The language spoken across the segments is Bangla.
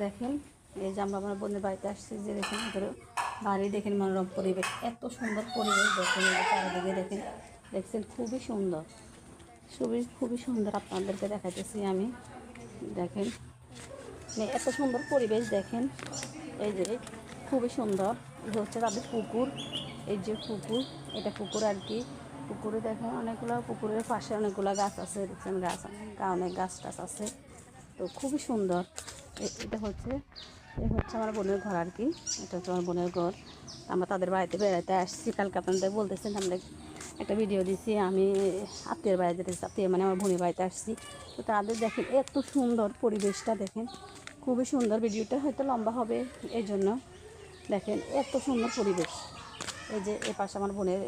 দেখেন এই যে আমরা আমার বোনের বাড়িতে আসছি, যে দেখেন ধরো বাড়ি দেখেন, মনোরম পরিবেশ, এত সুন্দর পরিবেশ দেখেন, এই যে চারিদিকে দেখেন, দেখছেন খুবই সুন্দর, খুবই সুন্দর। আপনাদেরকে দেখাইতেছি আমি, দেখেন এত সুন্দর পরিবেশ দেখেন, এই যে খুবই সুন্দর। এটা হচ্ছে তাদের পুকুর, এই যে পুকুর, এটা পুকুর আর কি। পুকুরে দেখেন অনেকগুলো, পুকুরের পাশে অনেকগুলো গাছ আছে, দেখছেন গাছ, অনেক গাছ টাছ আছে, তো খুবই সুন্দর। এটা হচ্ছে আমার বোনের ঘর আর কি, এটা হচ্ছে আমার বোনের ঘর। আমরা তাদের বাড়িতে বেড়াতে আসছি, কালকে আপনাদের বলতেছেন, আমরা একটা ভিডিও দিছি, আমি আত্মীয়ের বাড়িতে, আত্মীয় মানে আমার বোনের বাড়িতে আসছি। তো তাদের দেখেন এত সুন্দর পরিবেশটা দেখেন, খুবই সুন্দর। ভিডিওটা হয়তো লম্বা হবে, এই জন্য দেখেন এত সুন্দর পরিবেশ। এই যে এ পাশে আমার বোনের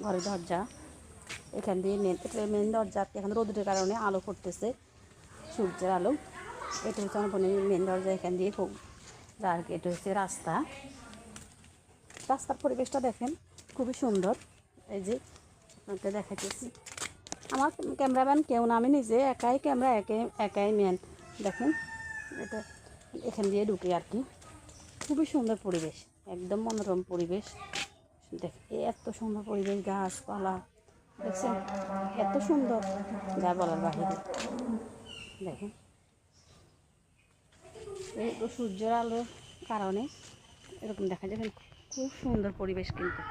ঘরের দরজা, এখান দিয়ে মেন দরজা, এখন রোদের কারণে আলো করতেছে, সূর্যের আলো। এটা হচ্ছে আমার বোনের মেন দরজা, এখান দিয়ে খুব আর কি। এটা হচ্ছে রাস্তার পরিবেশটা দেখেন খুবই সুন্দর। এই যে আপনাকে দেখাইতেছি, আমার ক্যামেরাম্যান কেউ না, আমি নিজে একাই ক্যামেরা, একাই ম্যান। দেখেন এটা এখান দিয়ে ঢুকি আর কি, খুবই সুন্দর পরিবেশ, একদম মনোরম পরিবেশ। দেখ এত সুন্দর পরিবেশ, গাছপালা দেখছেন এত সুন্দর, যা বলার বাহিরে। দেখেন এই সূর্যের আলোর কারণে এরকম দেখা যায়, খুব সুন্দর পরিবেশ কিন্তু,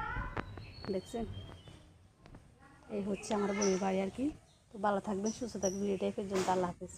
দেখছেন। এই হচ্ছে আমার বোনের বাড়ি আর কি। তো ভালো থাকবেন, সুস্থ থাকবেন, এই টাইপের জন্য। আল্লাহ হাফেজ।